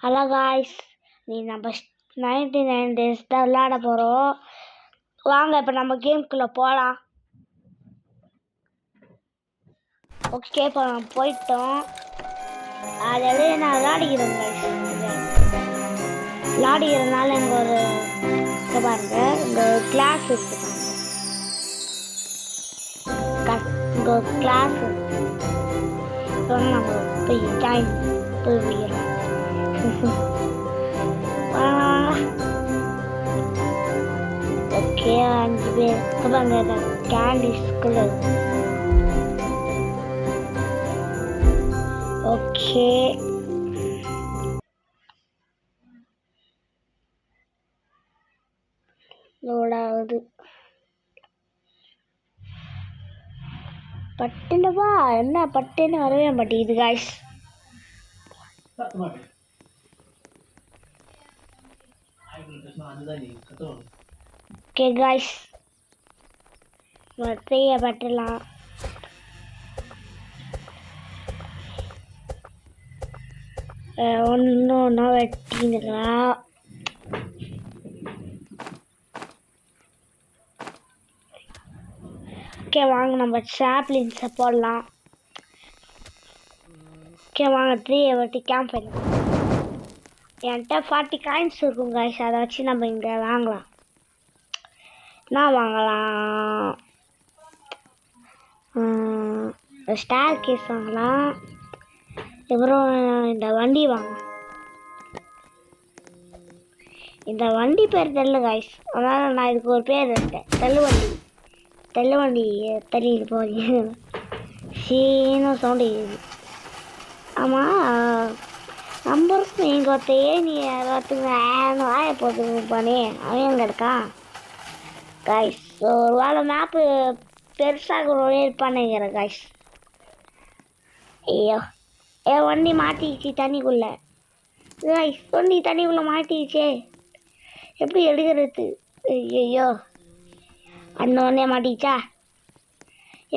Hello guys, நம்ம 99 days தான் விளையாட போகிறோம். வாங்க இப்போ நம்ம கேம்குள்ளே போகலாம். ஓகே, இப்போ நம்ம போயிட்டோம். அதில் நான் விளையாடிக்கிறேன் காய்ஸ். விளையாடிக்கிறதுனால இங்கே ஒரு பாருங்க, இங்கே ஒரு கிளாஸ் இருக்குங்க. இங்கே ஒரு கிளாஸ் இப்போ நம்ம போய் ஜாயின் போய்க்கிறோம். ஓகே, 5 பேர் பாருங்க, கேண்டி ஸ்கூல். ஓகே, லோடாவது பட்டுனவா என்ன பட்டுன்னு வரவே மாட்டேங்குது காய்ஸ். ஓகே காய்ஸ், வத்தையை பட்டலாம். ஒன்று வெட்டினுங்களா? ஓகே வாங்க, நம்ம சாப்லின்ஸை போடலாம். ஓகே வாங்க, 3 வெட்டி கேம்ப் பண்ணலாம். என்கிட்ட 40 காயின்ஸ் இருக்கும் காய்ஸ், அதை வச்சு நம்ம இங்கே வாங்கலாம். என்ன வாங்கலாம்? ஸ்டார் கேஸ் வாங்கலாம். அப்புறம் இந்த வண்டி வாங்கலாம். இந்த வண்டி பேர் தெரியல காய்ஸ், அதனால் நான் இதுக்கு ஒரு பேர் இருக்கேன், தள்ளுவண்டி. தள்ளுவண்டி தள்ளிட்டு போகிறீங்க சீனும் சவுண்டு இருக்குது. ஆமாம், நம்பருக்கும் எங்கள் ஒருத்தையே நீ ஒருத்தங்க வாய போட்டு பண்ணி அவன் எங்கே இருக்கான் காய்ஸ்? ஒரு வேளை மேப்பு பெருசாக இருப்பானுங்கிறேன் காய்ஸ். ஐயோ, என் வண்டி மாட்டிக்கிச்சு தண்ணிக்குள்ளே காய்ஸ். வண்டி தண்ணிக்குள்ளே மாட்டிக்கிச்சே, எப்படி எடுக்கிறது? ஐயோ, அந்த வண்டியை மாட்டிக்கிச்சா?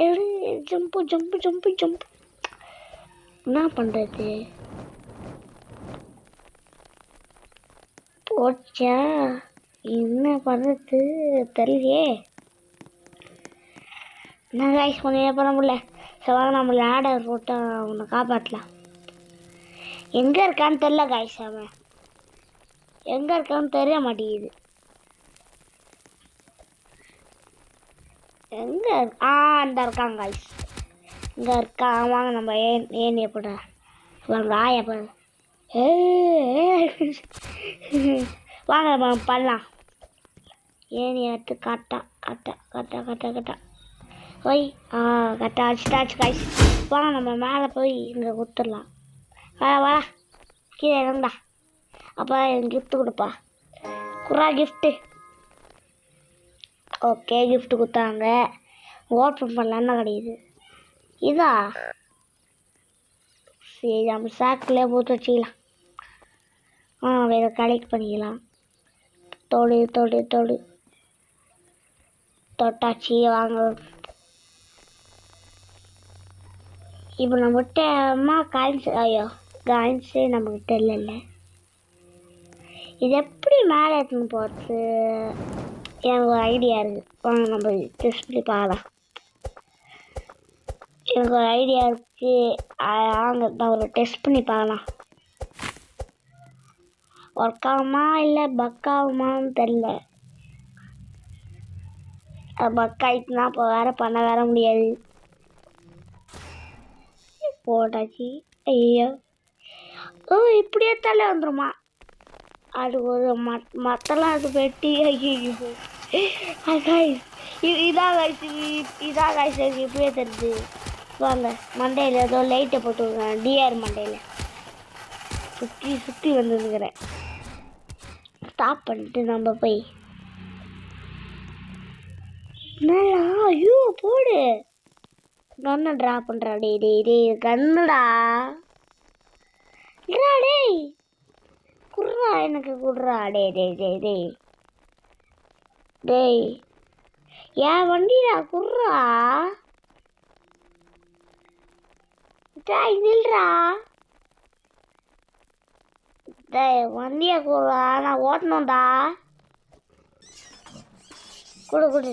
எடு, ஜம்பு ஜம்பு ஜம்பு ஜம்பு. என்ன பண்ணுறது? போச்சா, என்ன பண்ணுறது தெரியலையே. என்ன காய்ஸ், கொஞ்சம் பண்ண முடியல. சவாங்க, நம்ம லேடர் போட்டு அவனை காப்பாற்றலாம். எங்கே இருக்கான்னு தெரியல காய்ஸ், அவன் எங்கே இருக்கான்னு தெரிய மாட்டேங்குது. எங்கே இந்த இருக்காங்க காய்ஸ், இங்கே இருக்கான். வாங்க நம்ம ஏன் போட வாங்க, ஆயா பாரு. வாங்க நம்ம பண்ணலாம். ஏனி எடுத்து காட்டா காட்டா காட்டா காட்டா காட்டா ஓய் கட்டா அடிச்சுட்டாச்சு காய்ஸ். வாங்க நம்ம மேலே போய் இங்கே கொடுத்துடலாம். வா கீழே இறங்கடா. அப்போ எனக்கு கிஃப்ட்டு கொடுப்பா. குறா கிஃப்ட்டு. ஓகே, கிஃப்ட்டு கொடுத்தாங்க. ஓப்பன் பண்ணலாம். என்ன கிடையாது இதா? சரி, நம்ம சாக்கில் போட்டு வச்சுக்கலாம். வேறு கலெக்ட் பண்ணிக்கலாம். தொடு தொடு தொடு தொட்டாச்சு. வாங்க, இப்போ நம்மகிட்ட காயின்ஸ். ஐயோ, காயின்ஸே நம்மக்கிட்ட இல்லை. இது எப்படி மேலே எடுத்துன்னு போகிறது? எனக்கு ஒரு ஐடியா இருக்குது. வாங்க நம்ம டெஸ்ட் பண்ணி பார்க்கலாம். எனக்கு ஒரு ஐடியா இருக்குது. வாங்க நான் ஒரு டெஸ்ட் பண்ணி பார்க்கலாம். ஒர்க் ஆகுமா இல்லை பக் ஆகுமான்னு தெரில. பக் ஆகிட்டுனா இப்போ வேறு பண்ண வேற முடியாது. போட்டாச்சு. ஐயோ, இப்படியே தலை வந்துடுமா? அது ஒரு மத்தெல்லாம் அது வெட்டி. ஐயோ காய்ஸ், இதான் காய்ஸ் இப்படியே தருது. வாங்க, மண்டையில் ஏதோ லைட்டை போட்டுருக்கேன். டிஆர் மண்டையில் சுற்றி வந்துருக்கிறேன். ஸ்டாப் பண்ணிட்டு நம்ம போய் என்னடா? ஐயோ போடு, கண்ணை ட்ரா பண்ணுறா. டே கண்ணுடா டேய், குர்ரா எனக்கு குர்ரா. டேய் ஏன் வண்டிடா குர்ரா. நில்றா. டேய் வண்டியை கூடா நான் ஓட்டணும்டா. குடு குடு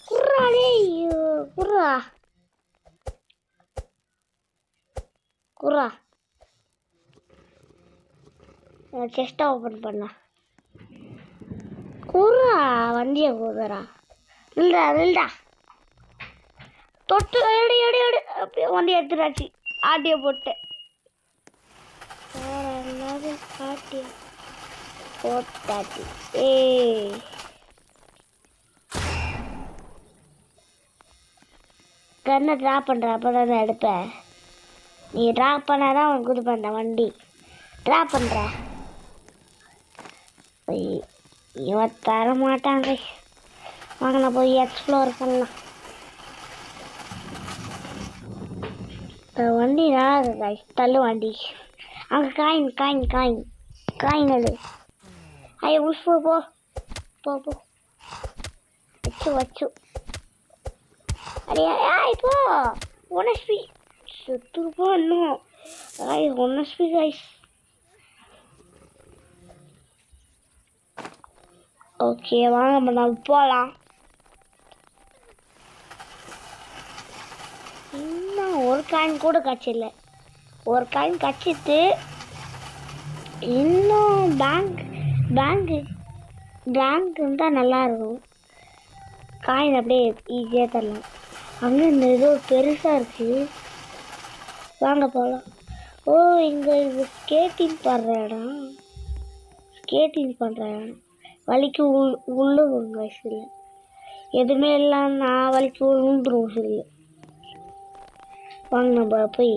குர்ரா டேய் குர்ரா குர்ரா. செஸ்ட்டை ஓப்பன் பண்ண குர்ரா வண்டியை கூடுறா. இல்லடா இல்லடா தொட்டு எடு எடு எடு அப்படியே வண்டி எடுத்துடாச்சு. ஆட்டியை போட்டு ஆட்டிய போட்டாச்சு. கண்ணை ட்ரா பண்ணுற அப்போ தான் எடுப்பேன். நீ ட்ரா பண்ணாதான் உனக்கு கொடுப்பேன். அந்த வண்டி ட்ரா பண்ணுற இவன் தர மாட்டாங்க. வாங்க நான் போய் எக்ஸ்ப்ளோர் பண்ணலாம். வண்டி நல்லா இருக்கு. தள்ளு வண்டி. அங்கே காயின் காயின் காயின் காயின் அது. ஐயோ உஷ் போ போ போ போ வச்சு வச்சு அடியா இப்போ 1 HP செத்துருப்பா இன்னும். 1 HP கைஸ். ஓகே வாங்க நம்ம போகலாம். இன்னும் ஒரு காயின் கூட கிடச்சில்ல. ஒரு காயின் கிடச்சிட்டு இன்னும் பேங்க் இருந்தால் நல்லாயிருக்கும். காயின் அப்படியே ஈஸியாக தரலாம். அங்கே இந்த ஏதோ பெருசாக இருக்குது. வாங்க போகலாம். ஓ இங்கே இது ஸ்கேட்டிங் பண்ணுற இடம். ஸ்கேட்டிங் பண்ணுற இடம் வலிக்கு உள்ளுங்க சில எதுவுமே இல்லாம நான் வலிக்கு உழுந்துருவோம் சில. வாங்க நம்ம போய்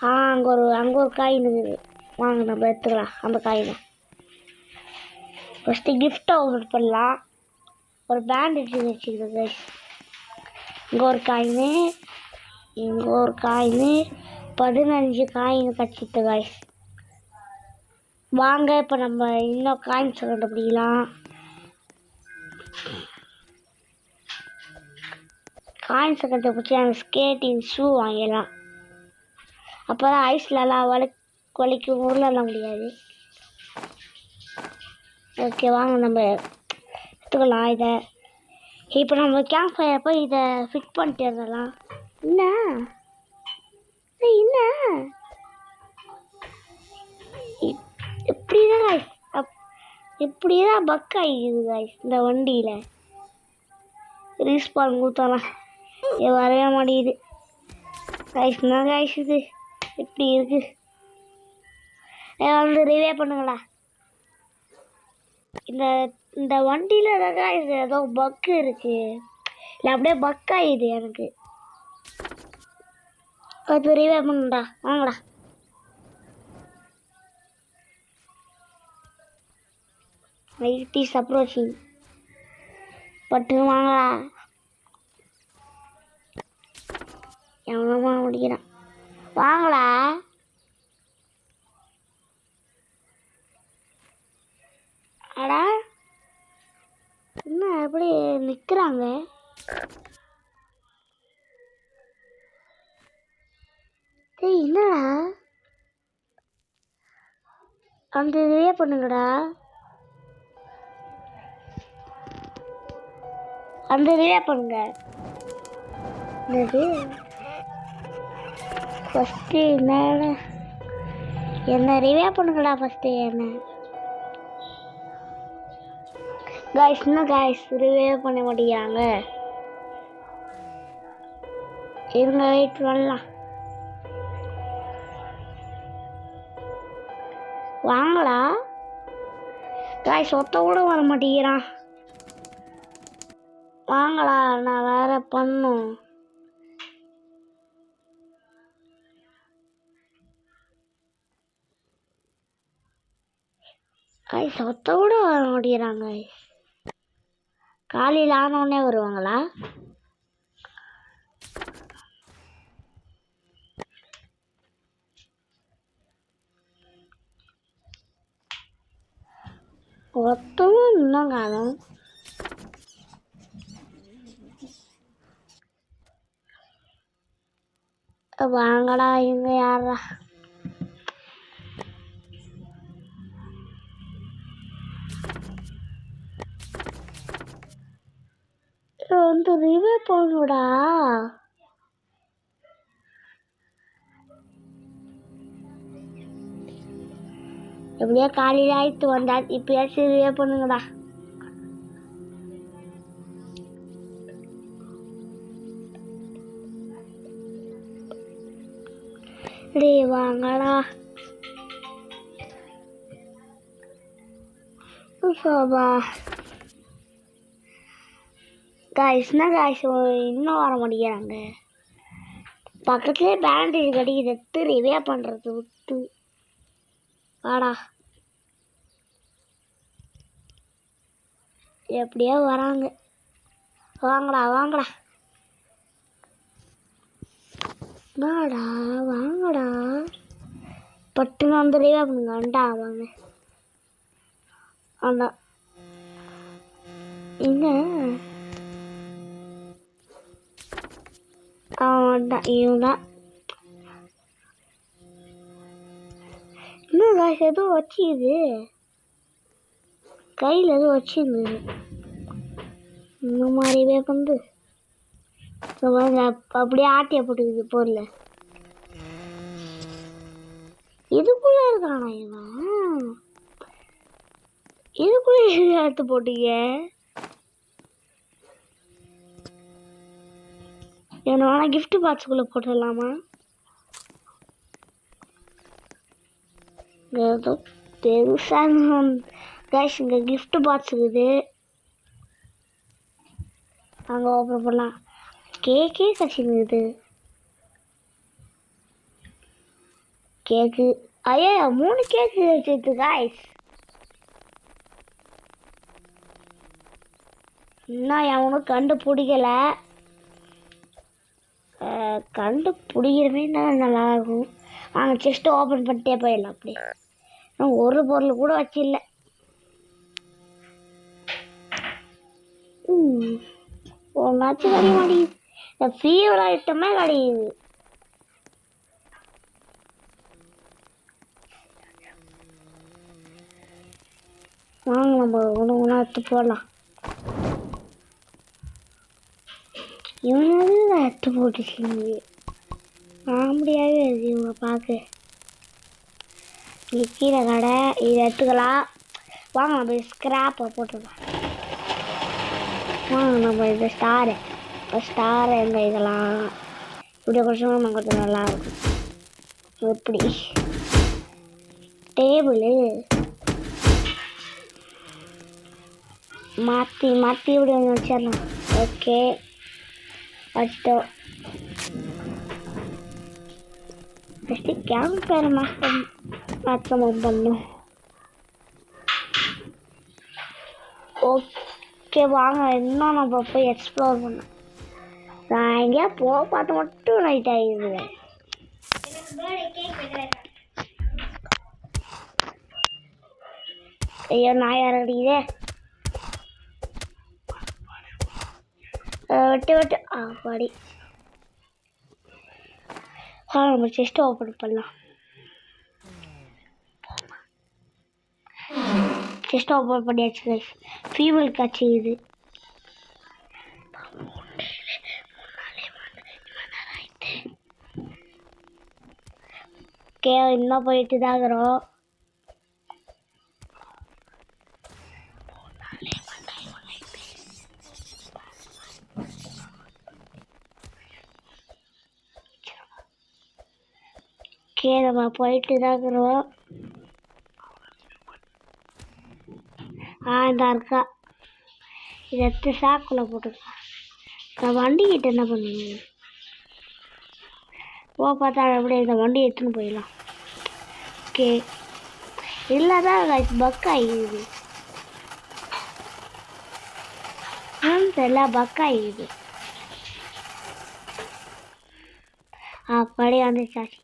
அங்கே ஒரு காயின் இருக்குது. வாங்க நம்ம எடுத்துக்கலாம் அந்த காயினை. ஃபஸ்ட்டு கிஃப்டை ஓப்பன் பண்ணலாம். ஒரு பேண்டேஜ் வச்சுக்கிறது. இங்கே ஒரு காயினு இங்கே ஒரு காயினு 15 காயின் கட்சிட்டு காய்ஸ். வாங்க இப்போ நம்ம இன்னும் காயின்ஸ் கண்டுபிடிக்கலாம். காயின்ஸை கண்டுபிடிச்சி அந்த ஸ்கேட்டிங் ஷூ வாங்கிடலாம். அப்போ தான் ஐஸ்லலாம் வலிக்கு உருளலாம் முடியாது. ஓகே வாங்க நம்ம எடுத்துக்கலாம் இதை. இப்போ நம்ம கேம்ப் ஃபயர் போய் இதை ஃபிட் பண்ணிட்டு இருந்தலாம். என்ன என்ன இப்படிதான் காய்ஸ். இப்படிதான் பக் ஆகிடுது காய்ஸ். இந்த வண்டியில் ரீஸ்பான் ஊற்றலாம் வரவே மாட்டேங்குது காய்ஸ்னா காய்ஸ். இது எப்படி இருக்கு வந்து ரிவே பண்ணுங்களா. இந்த வண்டியில் காய்ஸ் ஏதோ பக்கு இருக்கு. இல்லை அப்படியே பக் ஆகிடுது எனக்கு. அது ரிவே பண்ணுடா வாங்கடா. இட் இஸ் அப்ரோச்சிங் பட்டு வாங்கடா. எவ்வளோ முடிக்கிறான் வாங்கடா. அடா என்ன எப்படி நிற்கிறாங்க. டேய் என்னடா அந்த இதுவே பண்ணுங்கடா. அந்த இதுவே பண்ணுங்க. என்னது ஃபஸ்ட்டு என்ன ரிவே பண்ணுங்கடா ஃபஸ்ட்டு. என்ன காய்ஸ் இன்னும் காய்ஸ் ரிவே பண்ண மாட்டேங்கிறாங்க. இருங்க வெயிட் பண்ணலாம். வாங்கடா காய்ஸ் ஒத்த கூட வர மாட்டேங்கிறான். வாங்கடா நான் வேற பண்ணும். காய்ஸ் ஒத்த கூட வர மாட்டேங்கிறாங்க. காலையில் ஆனோடனே வருவாங்களா. ஒத்தவும் இன்னும் காணும். வாங்கடா இங்க யாரா வந்து ரிவே பண்ணுடா. எப்படியா காலையில் ஆயிட்டு வந்தா இப்பயாச்சும் ரிவே பண்ணுங்கடா. டே வாங்கடா. சோபா காய்ஸ்னா காய்ஸ் இன்னும் வர மாட்டேங்கிறாங்க. பக்கத்துலேயே பேண்டேஜ் கடிக்குது. எடுத்து ரிவே பண்ணுறது விட்டு வாடா. எப்படியோ வராங்க. வாங்கடா வாங்கடா வாடா வாங்கடா. பட்டுன்னு வந்து ரிவே பண்ணுங்க. அண்டா வாங்க அண்டா. என்ன அவன்தான் இவன்தான். இன்னும் காசு எதுவும் வச்சுது. கையில் எதுவும் வச்சுருந்தது. இந்த மாதிரிவே வந்து அப்படியே ஆட்டிய போட்டுக்குது பொருள். இதுக்குள்ளே இருக்கானா இவன்? இதுக்குள்ளே எடுத்து போட்டீங்க. என்ன வேணா கிஃப்ட் பாக்ஸுக்குள்ளே போட்டுடலாமா? ஏதோ பெருசாக கேஷ் இங்கே கிஃப்ட் பாக்ஸ் இருக்குது. அங்கே ஓப்பன் பண்ணலாம். கேக்கே கட்சிங்குது. கேக்கு ஐயா 3 கேக்கு வச்சுருக்கு காய்ஸ். இன்னும் எவனும் கண்டுபிடிக்கல. கண்டுபிடிக்கிறமே நல்லா இருக்கும். நாங்கள் செஸ்ட்டு ஓப்பன் பண்ணிட்டே போயிடலாம். அப்படியே ஒரு பொருள் கூட வச்சில்ல. ஒன்றாச்சும் கிடைக்க மாட்டேங்குது. இந்த ஃபீவர் ஐட்டமே கிடைக்குது. வாங்க நம்ம ஒன்று ஒன்றா எடுத்து போடலாம். இவனாவது எடுத்து போட்டுச்சு. நான் முடியாது இவங்க பார்க்க. இங்கே கீரை கடை இதை எடுத்துக்கலாம். வாங்க நம்ம ஸ்கிராப்பை போட்டுக்கலாம். வாங்க நம்ம இந்த ஸ்டாரை எங்கே இதெல்லாம் இப்படி கொஞ்சம் நம்ம கொஞ்சம் நல்லாயிருக்கும். எப்படி டேபிளு மாற்றி இப்படி ஒன்று வச்சிடலாம். ஓகே வச்சிட்டோம். ஃபஸ்ட்டு கேம்ப் பேர் மாற்றம் பண்ணும். ஓகே வாங்க இன்னும் நம்ம போய் எக்ஸ்ப்ளோர் பண்ணோம். நான் எங்கேயா போக பார்த்து மட்டும் நைட் ஆகிடுது. ஐயோ நான் யார் அடிக்குதே. விட்டு பாடி நம்ம செஸ்ட் ஓப்பன் பண்ணலாம். செஸ்ட் ஓப்பன் பண்ணியாச்சு. ஃபீமேல் காட்சி இது. ஓகே இன்னும் போயிட்டு தான் இருக்கிறோம். ஓகே நம்ம போயிட்டு தான் இருக்கிறோம். இந்த இருக்கா இதை எடுத்து சாக்குள்ளே போட்டுக்கலாம். நான் வண்டிக்கிட்ட என்ன பண்ணுவேன் பார்த்தா அப்படியே இந்த வண்டி எடுத்துன்னு போயிடலாம். ஓகே இல்லாதான் பக் ஆகிடுது. தெரியல பக் ஆகிடுது. அப்படியே வந்துச்சாச்சு.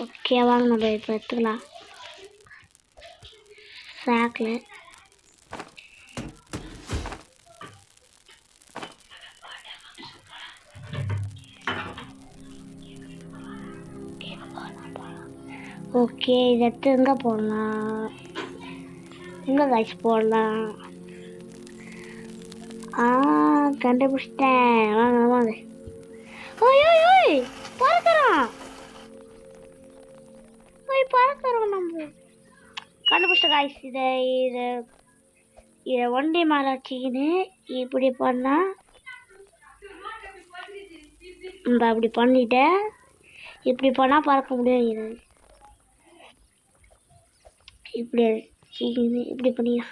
ஓகே வாங்க நம்ம இப்போ எடுத்துக்கலாம். சாக்கில் ஓகே இதை எடுத்து எங்கே போடலாம்? எங்கே காய்ச்சி போடலாம்? ஆ கண்டுபிடிச்சிட்டேன். வாங்க வாங்க. ஓய் ஓய் ஓய் பறக்கிறோம். ஓய் பறக்கிறோம் நம்ம. கண்டுபிடிச்ச காய்ஸ். இதை ஒண்டி மேலே வச்சுக்கின்னு இப்படி பண்ணால் இந்த அப்படி பண்ணிட்டேன். இப்படி பண்ணால் பறக்க முடியாது. இப்படி வச்சுக்கின்னு இப்படி பண்ணியா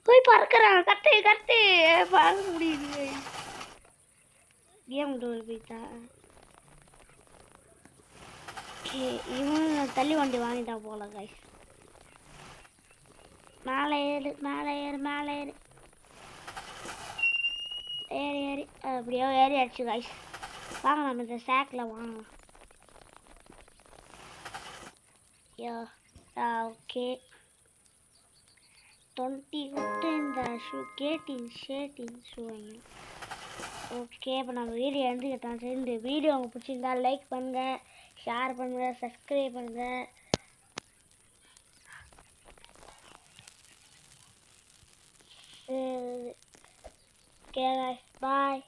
போய் பறக்கிறான். கட்டு கட்டு பறக்க முடியுது. கேம் போயிட்டா. இவன் தள்ளி வண்டி வாங்கிட்டான் போல காய்ஸ். மேலே ஏறு மேலே ஏறு மேலே ஏறு ஏறி ஏறி அப்படியோ ஏறி அடிச்சு காய்ஸ். வாங்க நம்ம இந்த சேக்கில் வாங்கலாம். ஓகே 20 கொடுத்து இந்த ஷூ கேட்டின் ஷேட்டின் ஷூ வாங்கலாம். ஓகே இப்போ நம்ம வீடியோ எழுந்துக்கிட்டோம். சரி இந்த வீடியோ உங்களுக்கு பிடிச்சிருந்தா லைக் பண்ணுங்கள், ஷேர் பண்ணுங்கள், சப்ஸ்கிரைப் பண்ணுங்கள். Okay guys, bye.